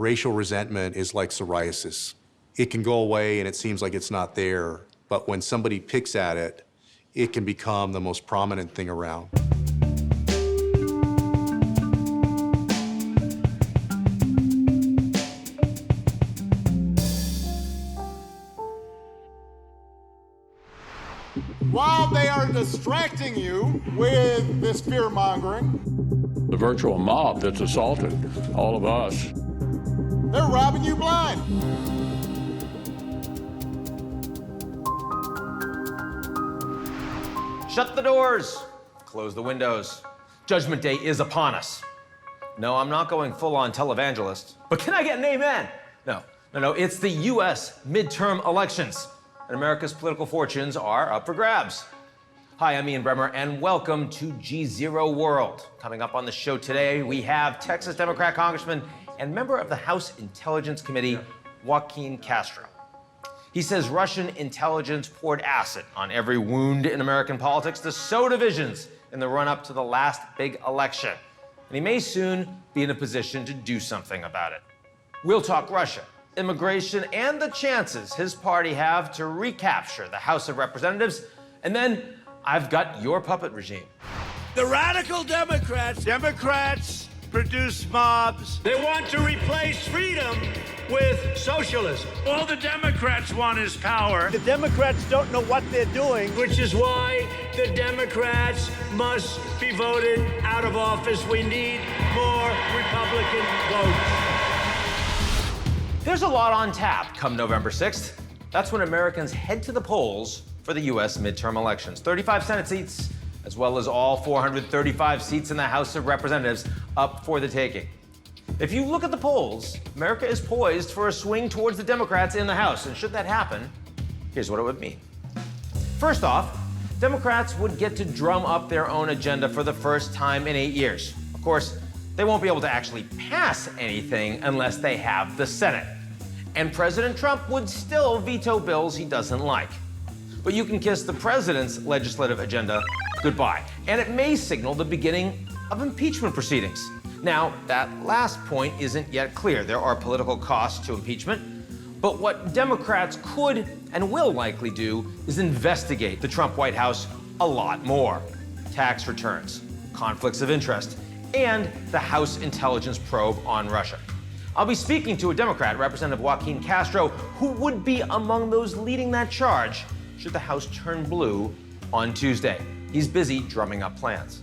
Racial resentment is like psoriasis. It can go away and it seems like it's not there, but when somebody picks at it, it can become the most prominent thing around. While they are distracting you with this fear-mongering, the virtual mob that's assaulted all of us, they're robbing you blind. Shut the doors, close the windows. Judgment Day is upon us. No, I'm not going full-on televangelist, but can I get an amen? No, it's the US midterm elections, and America's political fortunes are up for grabs. Hi, I'm Ian Bremmer, and welcome to GZERO World. Coming up on the show today, we have Texas Democrat Congressman and member of the House Intelligence Committee, Joaquin Castro. He says Russian intelligence poured acid on every wound in American politics to sow divisions in the run-up to the last big election. And he may soon be in a position to do something about it. We'll talk Russia, immigration, and the chances his party have to recapture the House of Representatives. And then I've got your puppet regime. The radical Democrats produce mobs. They want to replace freedom with socialism. All the Democrats want is power. The Democrats don't know what they're doing. Which is why the Democrats must be voted out of office. We need more Republican votes. There's a lot on tap come November 6th. That's when Americans head to the polls for the US midterm elections. 35 Senate seats, as well as all 435 seats in the House of Representatives up for the taking. If you look at the polls, America is poised for a swing towards the Democrats in the House. And should that happen, here's what it would mean. First off, Democrats would get to drum up their own agenda for the first time in 8 years. Of course, they won't be able to actually pass anything unless they have the Senate. And President Trump would still veto bills he doesn't like. But you can kiss the president's legislative agenda goodbye. And it may signal the beginning of impeachment proceedings. Now, that last point isn't yet clear. There are political costs to impeachment. But what Democrats could and will likely do is investigate the Trump White House a lot more. Tax returns, conflicts of interest, and the House intelligence probe on Russia. I'll be speaking to a Democrat, Representative Joaquin Castro, who would be among those leading that charge should the House turn blue on Tuesday. He's busy drumming up plans.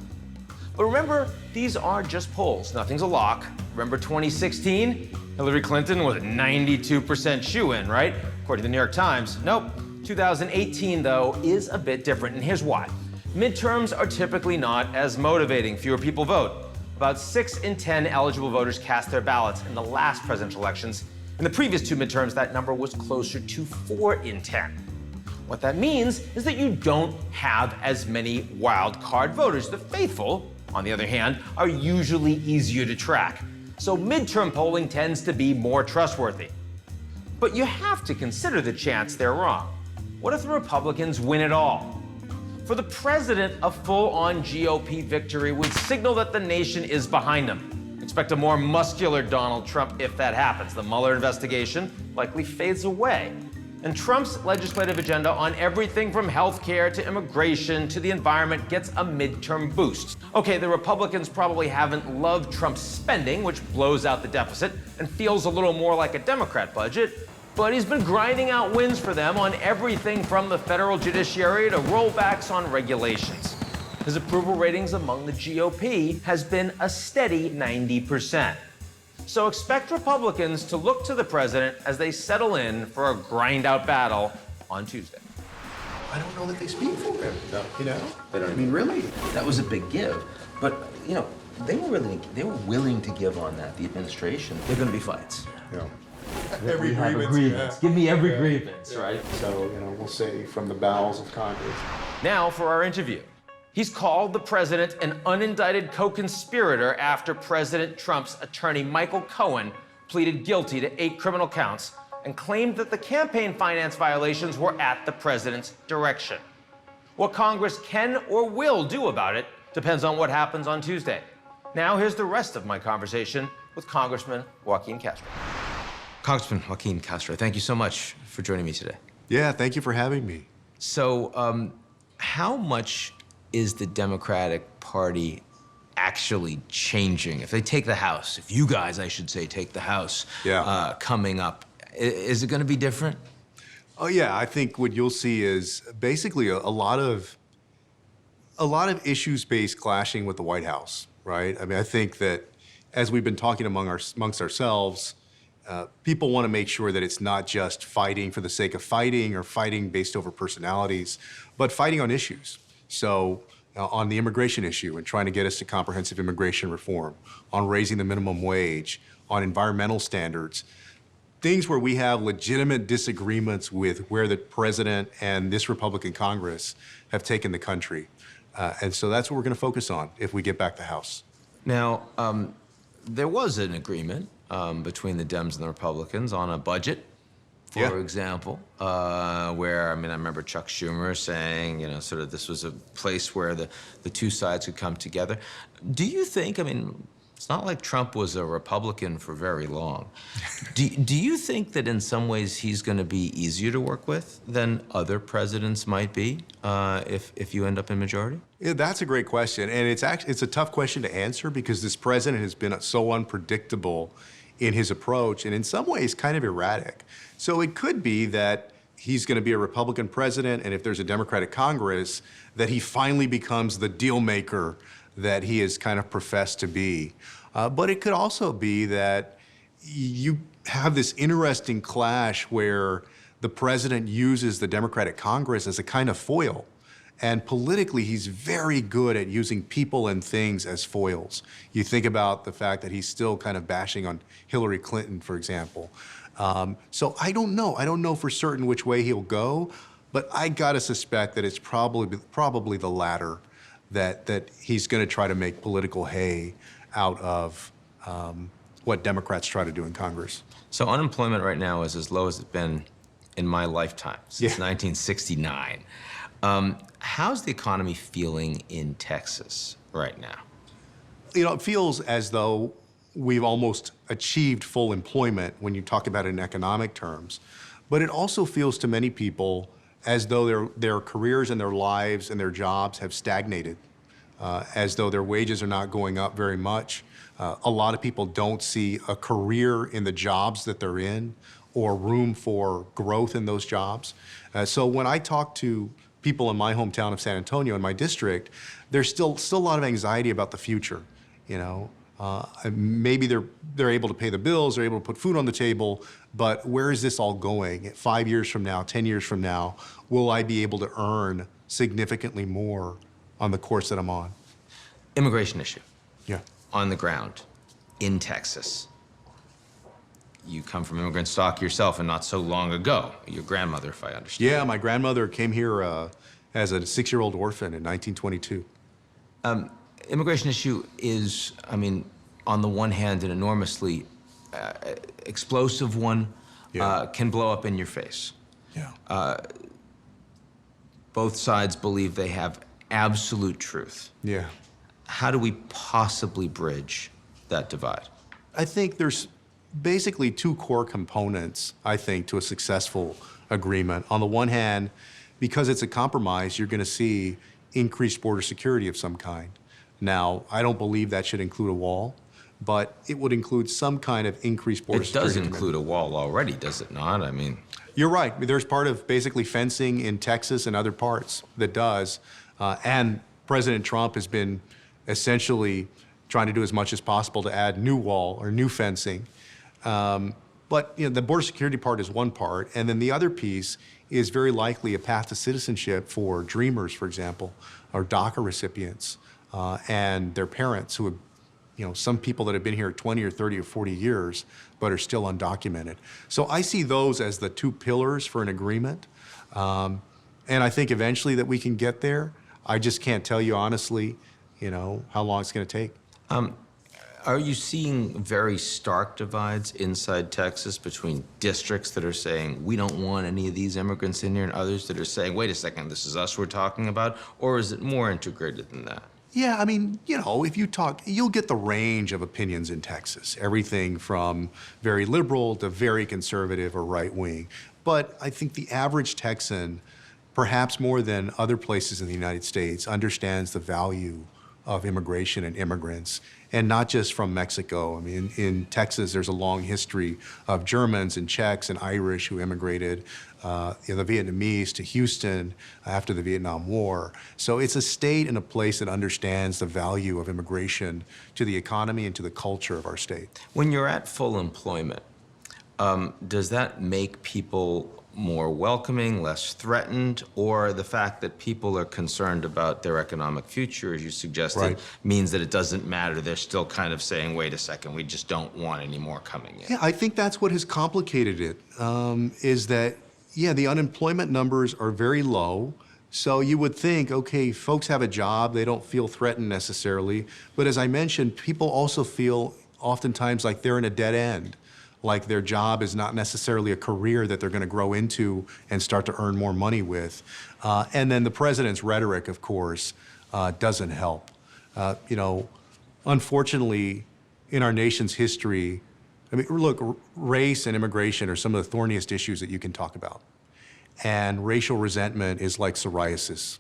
But remember, these are just polls. Nothing's a lock. Remember 2016? Hillary Clinton was a 92% shoo-in, right? According to the New York Times. Nope. 2018, though, is a bit different, and here's why. Midterms are typically not as motivating. Fewer people vote. About 6 in 10 eligible voters cast their ballots in the last presidential elections. In the previous two midterms, that number was closer to 4 in 10. What that means is that you don't have as many wild card voters. The faithful, on the other hand, are usually easier to track. So midterm polling tends to be more trustworthy. But you have to consider the chance they're wrong. What if the Republicans win it all? For the president, a full-on GOP victory would signal that the nation is behind him. Expect a more muscular Donald Trump if that happens. The Mueller investigation likely fades away. And Trump's legislative agenda on everything from healthcare to immigration to the environment gets a midterm boost. Okay, the Republicans probably haven't loved Trump's spending, which blows out the deficit and feels a little more like a Democrat budget, but he's been grinding out wins for them on everything from the federal judiciary to rollbacks on regulations. His approval ratings among the GOP has been a steady 90%. So expect Republicans to look to the president as they settle in for a grind-out battle on Tuesday. I don't know that they speak for him. No. You know? They don't. I mean, really? That was a big give. But, you know, they were willing to give on that, the administration. They're going to be fights. Yeah. Every grievance. Give me every grievance, right? So, you know, we'll say from the bowels of Congress. Now for our interview. He's called the president an unindicted co-conspirator after President Trump's attorney Michael Cohen pleaded guilty to 8 criminal counts and claimed that the campaign finance violations were at the president's direction. What Congress can or will do about it depends on what happens on Tuesday. Now here's the rest of my conversation with Congressman Joaquin Castro. Congressman Joaquin Castro, thank you so much for joining me today. Yeah, thank you for having me. So, how much is the Democratic Party actually changing? If they take the House, if you guys, I should say, take the House coming up, is it going to be different? Oh yeah, I think what you'll see is basically a lot of issues-based clashing with the White House, right? I mean, I think that as we've been talking amongst ourselves, people want to make sure that it's not just fighting for the sake of fighting or fighting based over personalities, but fighting on issues. So on the immigration issue and trying to get us to comprehensive immigration reform, on raising the minimum wage, on environmental standards, things where we have legitimate disagreements with where the president and this Republican Congress have taken the country. And so that's what we're going to focus on if we get back the House. Now, there was an agreement between the Dems and the Republicans on a budget, for example, where, I mean, I remember Chuck Schumer saying, you know, sort of this was a place where the two sides could come together. Do you think, I mean, it's not like Trump was a Republican for very long. Do you think that in some ways he's going to be easier to work with than other presidents might be if you end up in majority? Yeah, that's a great question. And it's a tough question to answer because this president has been so unpredictable in his approach and in some ways kind of erratic. So it could be that he's going to be a Republican president, and if there's a Democratic Congress, that he finally becomes the deal maker that he has kind of professed to be. But it could also be that you have this interesting clash where the president uses the Democratic Congress as a kind of foil. And politically, he's very good at using people and things as foils. You think about the fact that he's still kind of bashing on Hillary Clinton, for example. So I don't know. I don't know for certain which way he'll go, but I gotta suspect that it's probably the latter, that he's gonna try to make political hay out of what Democrats try to do in Congress. So unemployment right now is as low as it's been in my lifetime, since 1969. How's the economy feeling in Texas right now? You know, it feels as though we've almost achieved full employment when you talk about it in economic terms, but it also feels to many people as though their careers and their lives and their jobs have stagnated, as though their wages are not going up very much. A lot of people don't see a career in the jobs that they're in or room for growth in those jobs. So when I talk to people in my hometown of San Antonio, in my district, there's still a lot of anxiety about the future, you know. Maybe they're able to pay the bills, they're able to put food on the table, but where is this all going? 5 years from now, 10 years from now, will I be able to earn significantly more on the course that I'm on? Immigration issue. Yeah. On the ground in Texas. You come from immigrant stock yourself, and not so long ago. Your grandmother, if I understand. Yeah, my grandmother came here as a 6-year-old orphan in 1922. Immigration issue is, I mean, on the one hand, an enormously explosive one, can blow up in your face. Yeah. Both sides believe they have absolute truth. Yeah. How do we possibly bridge that divide? I think there's basically two core components, I think, to a successful agreement. On the one hand, because it's a compromise, you're going to see increased border security of some kind. Now, I don't believe that should include a wall, but it would include some kind of increased border security. It does include a wall already, does it not? I mean... You're right. There's part of basically fencing in Texas and other parts that does. And President Trump has been essentially trying to do as much as possible to add new wall or new fencing. But you know, the border security part is one part, and then the other piece is very likely a path to citizenship for Dreamers, for example, or DACA recipients and their parents who have, you know, some people that have been here 20 or 30 or 40 years but are still undocumented. So I see those as the two pillars for an agreement. And I think eventually that we can get there. I just can't tell you honestly, you know, how long it's going to take. Are you seeing very stark divides inside Texas between districts that are saying, we don't want any of these immigrants in here, and others that are saying, wait a second, this is us we're talking about? Or is it more integrated than that? Yeah, I mean, you know, if you talk, you'll get the range of opinions in Texas, everything from very liberal to very conservative or right wing. But I think the average Texan, perhaps more than other places in the United States, understands the value of immigration and immigrants, and not just from Mexico. I mean, in Texas, there's a long history of Germans and Czechs and Irish who immigrated, the Vietnamese to Houston after the Vietnam War. So it's a state and a place that understands the value of immigration to the economy and to the culture of our state. When you're at full employment, does that make people more welcoming, less threatened, or the fact that people are concerned about their economic future, as you suggested, Right. means that it doesn't matter? They're still kind of saying, wait a second, we just don't want any more coming in. Yeah, I think that's what has complicated it, is that, yeah, the unemployment numbers are very low. So you would think, okay, folks have a job, they don't feel threatened necessarily. But as I mentioned, people also feel oftentimes like they're in a dead end, like their job is not necessarily a career that they're going to grow into and start to earn more money with. And then the president's rhetoric, of course, doesn't help. You know, unfortunately, in our nation's history, I mean, look, race and immigration are some of the thorniest issues that you can talk about. And racial resentment is like psoriasis.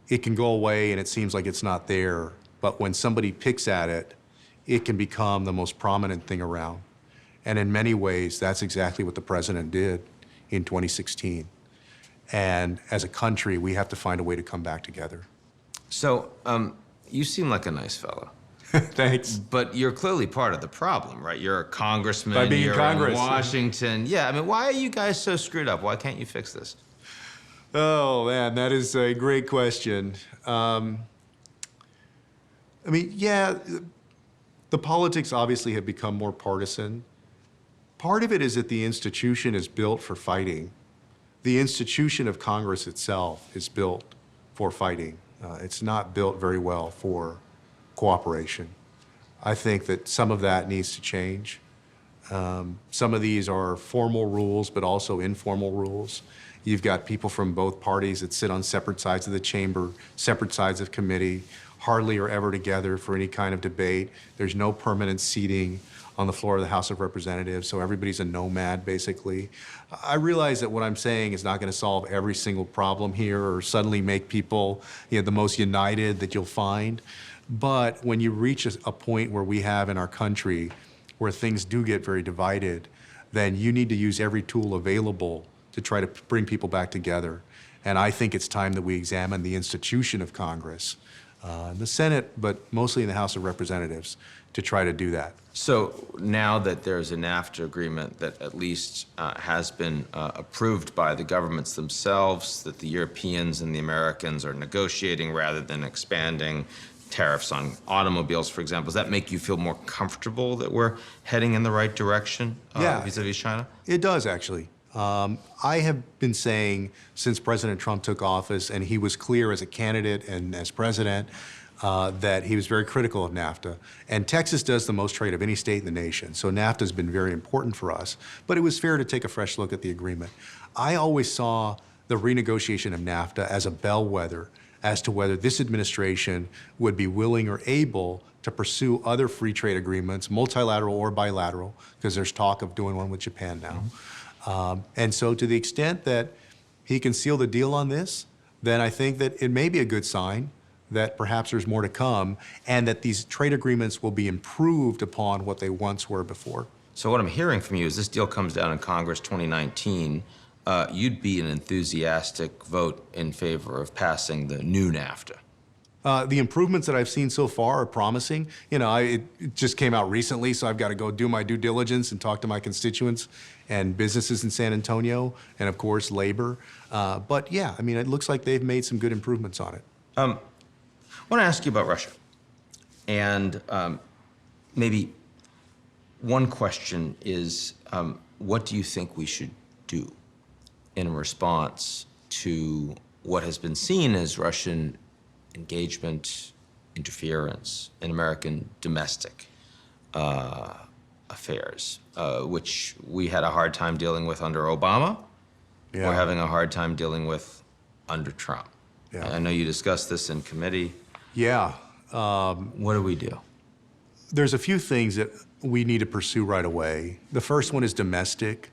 It can go away and it seems like it's not there, but when somebody picks at it, it can become the most prominent thing around. And in many ways, that's exactly what the president did in 2016. And as a country, we have to find a way to come back together. So, you seem like a nice fellow. Thanks. But you're clearly part of the problem, right? You're a congressman. By being you're Congress. in Washington. Yeah, I mean, why are you guys so screwed up? Why can't you fix this? Oh, man, that is a great question. I mean, yeah, the politics obviously have become more partisan. Part of it is that the institution is built for fighting. The institution of Congress itself is built for fighting. It's not built very well for cooperation. I think that some of that needs to change. Some of these are formal rules, but also informal rules. You've got people from both parties that sit on separate sides of the chamber, separate sides of committee, hardly are ever together for any kind of debate. There's no permanent seating on the floor of the House of Representatives, so everybody's a nomad, basically. I realize that what I'm saying is not going to solve every single problem here or suddenly make people, you know, the most united that you'll find. But when you reach a point where we have in our country where things do get very divided, then you need to use every tool available to try to bring people back together. And I think it's time that we examine the institution of Congress, the Senate, but mostly in the House of Representatives, to try to do that. So now that there's a NAFTA agreement that at least has been approved by the governments themselves, that the Europeans and the Americans are negotiating rather than expanding tariffs on automobiles, for example, does that make you feel more comfortable that we're heading in the right direction vis-a-vis China? It does, actually. I have been saying since President Trump took office, and he was clear as a candidate and as president, that he was very critical of NAFTA. And Texas does the most trade of any state in the nation, so NAFTA has been very important for us. But it was fair to take a fresh look at the agreement. I always saw the renegotiation of NAFTA as a bellwether as to whether this administration would be willing or able to pursue other free trade agreements, multilateral or bilateral, because there's talk of doing one with Japan now. And so to the extent that he can seal the deal on this, then I think that it may be a good sign that perhaps there's more to come and that these trade agreements will be improved upon what they once were before. So what I'm hearing from you is this deal comes down in Congress 2019. You'd be an enthusiastic vote in favor of passing the new NAFTA. The improvements that I've seen so far are promising. You know, it just came out recently, so I've got to go do my due diligence and talk to my constituents and businesses in San Antonio, and of course, labor. But yeah, I mean, it looks like they've made some good improvements on it. I want to ask you about Russia. And maybe one question is, what do you think we should do in response to what has been seen as Russian engagement, interference in American domestic affairs, which we had a hard time dealing with under Obama. Yeah. We're having a hard time dealing with under Trump. Yeah. I know you discussed this in committee. Yeah. What do we do? There's a few things that we need to pursue right away. The first one is domestic.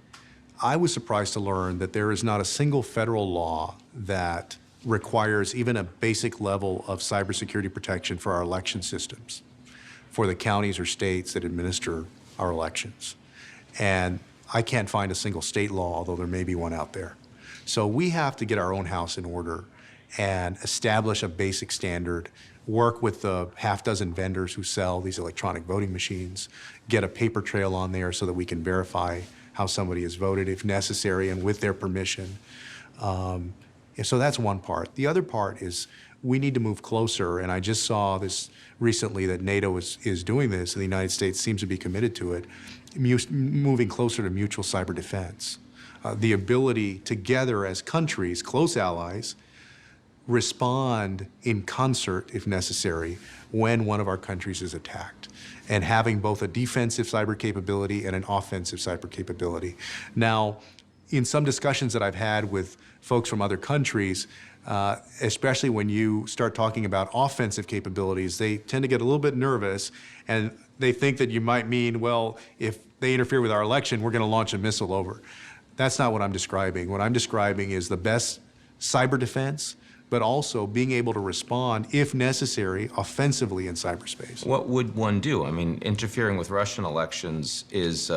I was surprised to learn that there is not a single federal law that requires even a basic level of cybersecurity protection for our election systems, for the counties or states that administer our elections. And I can't find a single state law, although there may be one out there. So we have to get our own house in order and establish a basic standard, work with the half dozen vendors who sell these electronic voting machines, get a paper trail on there so that we can verify how somebody has voted if necessary and with their permission. So that's one part. The other part is we need to move closer, and I just saw this recently that NATO is doing this, and the United States seems to be committed to it, moving closer to mutual cyber defense. The ability together as countries, close allies, respond in concert, if necessary, when one of our countries is attacked, and having both a defensive cyber capability and an offensive cyber capability. Now, in some discussions that I've had with folks from other countries, especially when you start talking about offensive capabilities, they tend to get a little bit nervous, and they think that you might mean, well, if they interfere with our election, we're going to launch a missile over. That's not what I'm describing. What I'm describing is the best cyber defense, but also being able to respond, if necessary, offensively in cyberspace. What would one do? I mean, interfering with Russian elections is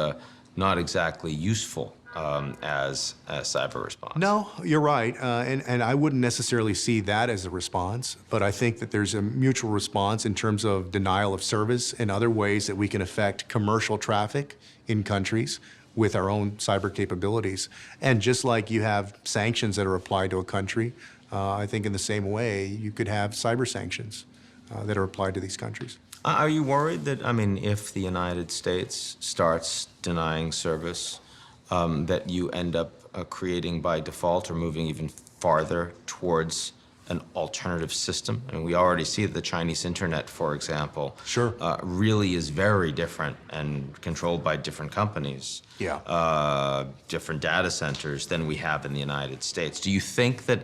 not exactly useful as a cyber response. No, you're right, and I wouldn't necessarily see that as a response, but I think that there's a mutual response in terms of denial of service and other ways that we can affect commercial traffic in countries with our own cyber capabilities. And just like you have sanctions that are applied to a country, I think in the same way, you could have cyber sanctions that are applied to these countries. Are you worried that, I mean, if the United States starts denying service, that you end up creating by default or moving even farther towards an alternative system? I mean, we already see that the Chinese internet, for example, Sure. Really is very different and controlled by different companies, different data centers than we have in the United States. Do you think that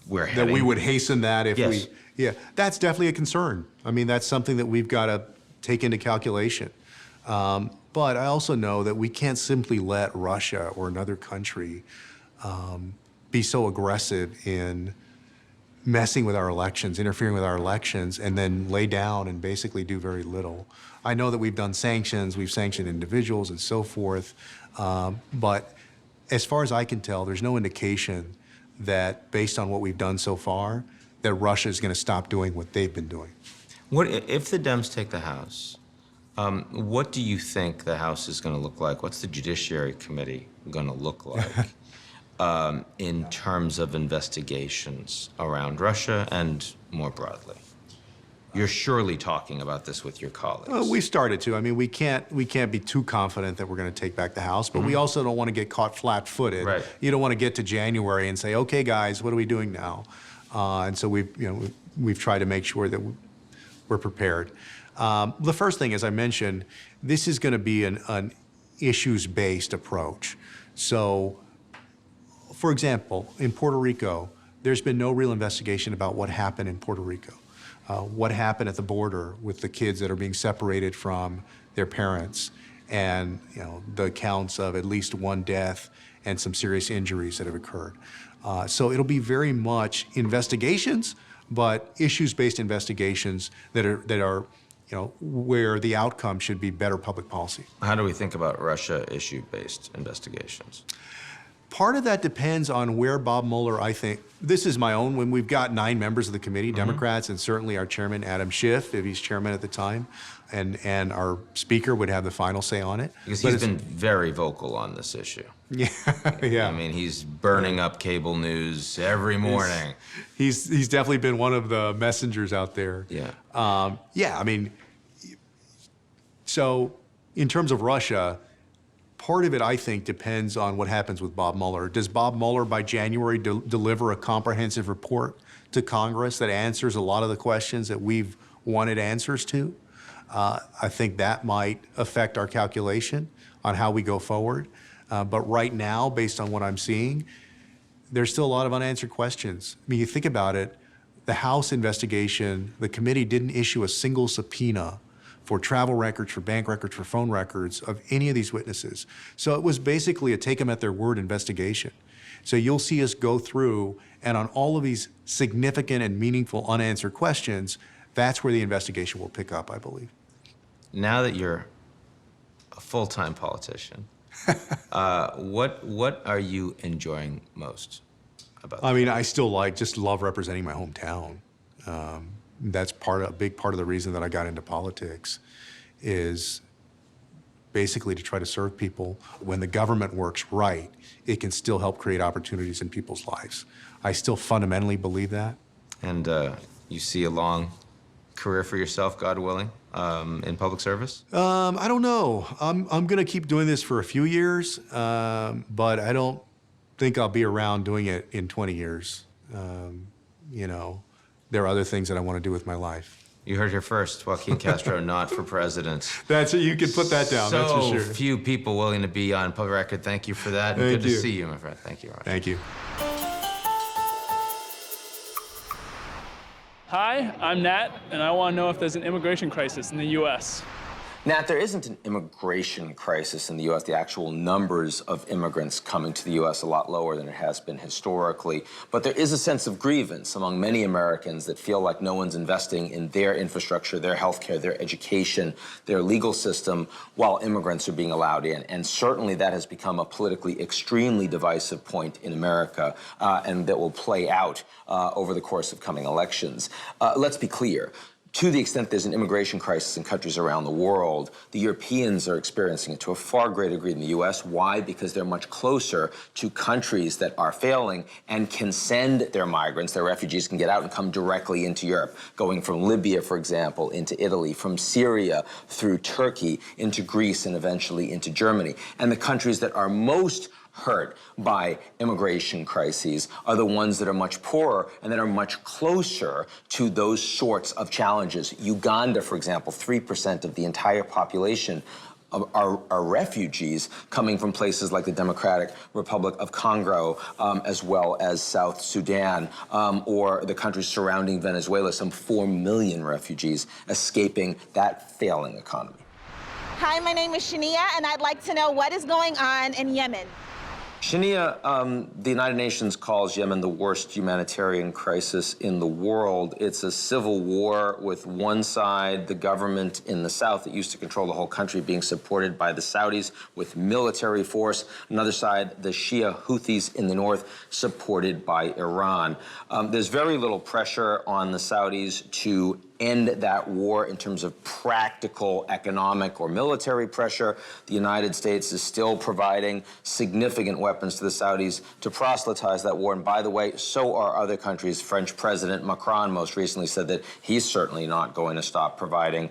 we're heading... That we would hasten that if Yes. Yeah, that's definitely a concern. I mean, that's something that we've got to take into calculation. But I also know that we can't simply let Russia or another country be so aggressive in messing with our elections, interfering with our elections, and then lay down and basically do very little. I know that we've done sanctions, we've sanctioned individuals and so forth, but as far as I can tell, there's no indication that based on what we've done so far, that Russia is going to stop doing what they've been doing. What if the Dems take the House? What do you think the House is going to look like? What's the Judiciary Committee going to look like in terms of investigations around Russia and more broadly? You're surely talking about this with your colleagues. We started to. I mean, we can't be too confident that we're going to take back the House, but we also don't want to get caught flat-footed. Right. You don't want to get to January and say, "Okay, guys, what are we doing now?" And so we've tried to make sure that we're prepared. The first thing, as I mentioned, this is going to be an issues-based approach. So, for example, in Puerto Rico, there's been no real investigation about what happened in Puerto Rico. What happened at the border with the kids that are being separated from their parents, and the accounts of at least one death and some serious injuries that have occurred. So it'll be very much investigations, but issues-based investigations that are where the outcome should be better public policy. How do we think about Russia issue-based investigations? Part of that depends on where Bob Mueller, I think, this is my own, when we've got 9 members of the committee, Democrats, and certainly our chairman, Adam Schiff, if he's chairman at the time, and our speaker would have the final say on it. Because he's been very vocal on this issue. Yeah, yeah. I mean, he's burning up cable news every morning. He's definitely been one of the messengers out there. Yeah. Yeah, I mean, so in terms of Russia, part of it, I think, depends on what happens with Bob Mueller. Does Bob Mueller, by January, deliver a comprehensive report to Congress that answers a lot of the questions that we've wanted answers to? I think that might affect our calculation on how we go forward. But right now, based on what I'm seeing, there's still a lot of unanswered questions. I mean, you think about it, the House investigation, the committee didn't issue a single subpoena for travel records, for bank records, for phone records of any of these witnesses. So it was basically a take them at their word investigation. So you'll see us go through, and on all of these significant and meaningful unanswered questions, that's where the investigation will pick up, I believe. Now that you're a full-time politician, what are you enjoying most about I mean, I still just love representing my hometown. That's a big part of the reason that I got into politics, is basically to try to serve people. When the government works right, it can still help create opportunities in people's lives. I still fundamentally believe that. And you see a long career for yourself, God willing, in public service? I don't know. I'm gonna keep doing this for a few years, but I don't think I'll be around doing it in 20 years. You know, there are other things that I want to do with my life. You heard here first, Joaquin Castro, not for president. That's it. You can put that down. That's for sure. So few people willing to be on public record. Thank you for that. And Thank good you. to see you, my friend. Thank you. Thank you. Hi, I'm Nat, and I want to know if there's an immigration crisis in the U.S. Nat, there isn't an immigration crisis in the U.S. The actual numbers of immigrants coming to the U.S. a lot lower than it has been historically. But there is a sense of grievance among many Americans that feel like no one's investing in their infrastructure, their healthcare, their education, their legal system, while immigrants are being allowed in. And certainly that has become a politically extremely divisive point in America, and that will play out over the course of coming elections. Let's be clear. To the extent there's an immigration crisis in countries around the world, the Europeans are experiencing it to a far greater degree than the U.S. Why? Because they're much closer to countries that are failing and can send their migrants, their refugees can get out and come directly into Europe, going from Libya, for example, into Italy, from Syria through Turkey into Greece and eventually into Germany. And the countries that are most hurt by immigration crises are the ones that are much poorer and that are much closer to those sorts of challenges. Uganda, for example, 3% of the entire population are refugees coming from places like the Democratic Republic of Congo, as well as South Sudan, or the countries surrounding Venezuela, some 4 million refugees escaping that failing economy. Hi, my name is Shania, and I'd like to know what is going on in Yemen. Shania, the United Nations calls Yemen the worst humanitarian crisis in the world. It's a civil war with one side, the government in the south that used to control the whole country, being supported by the Saudis with military force. Another side, the Shia Houthis in the north, supported by Iran. There's very little pressure on the Saudis to end that war in terms of practical economic or military pressure. The United States is still providing significant weapons to the Saudis to proselytize that war. And by the way, so are other countries. French President Macron most recently said that he's certainly not going to stop providing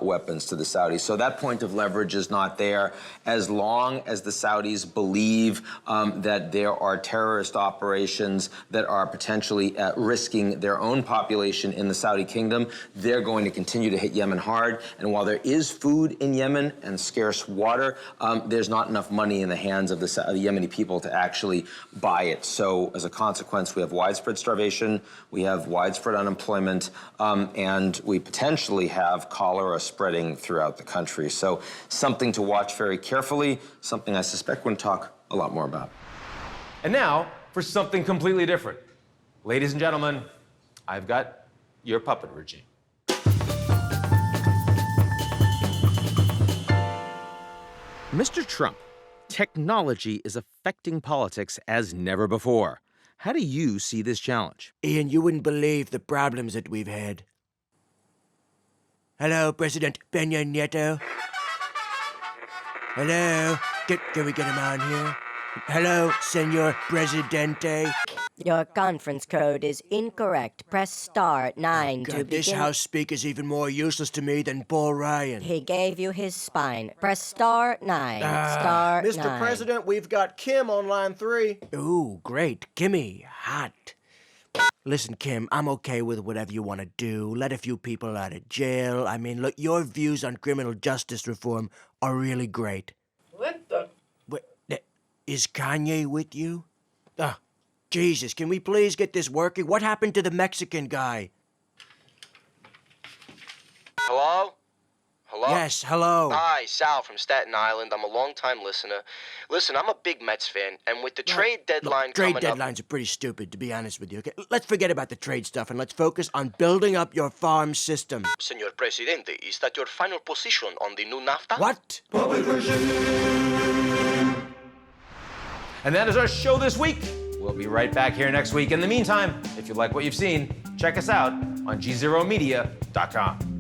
weapons to the Saudis. So that point of leverage is not there. As long as the Saudis believe that there are terrorist operations that are potentially risking their own population in the Saudi kingdom, they're going to continue to hit Yemen hard. And while there is food in Yemen and scarce water, there's not enough money in the hands of the Yemeni people to actually buy it. So as a consequence, we have widespread starvation, we have widespread unemployment, and we potentially have cholera spreading throughout the country. So something to watch very carefully, something I suspect we're going to talk a lot more about. And now for something completely different. Ladies and gentlemen, I've got your puppet regime. Mr. Trump, technology is affecting politics as never before. How do you see this challenge? Ian, you wouldn't believe the problems that we've had. Hello, President Peña Nieto. Hello? Can we get him on here? Hello, Senor Presidente. Your conference code is incorrect. Press star 9 to begin. This House Speaker's even more useless to me than Paul Ryan. He gave you his spine. Press star 9. Star 9. Mr. President, we've got Kim on line 3. Ooh, great. Kimmy, hot. Listen, Kim, I'm okay with whatever you want to do. Let a few people out of jail. I mean, look, your views on criminal justice reform are really great. What the? Wait, is Kanye with you? Jesus, can we please get this working? What happened to the Mexican guy? Hello? Hello? Yes, hello. Hi, Sal from Staten Island. I'm a long-time listener. Listen, I'm a big Mets fan, and with the trade deadline Trade coming up... deadlines are pretty stupid, to be honest with you. Okay, let's forget about the trade stuff and let's focus on building up your farm system. Senor Presidente, is that your final position on the new NAFTA? What? And that is our show this week. We'll be right back here next week. In the meantime, if you like what you've seen, check us out on GZEROmedia.com.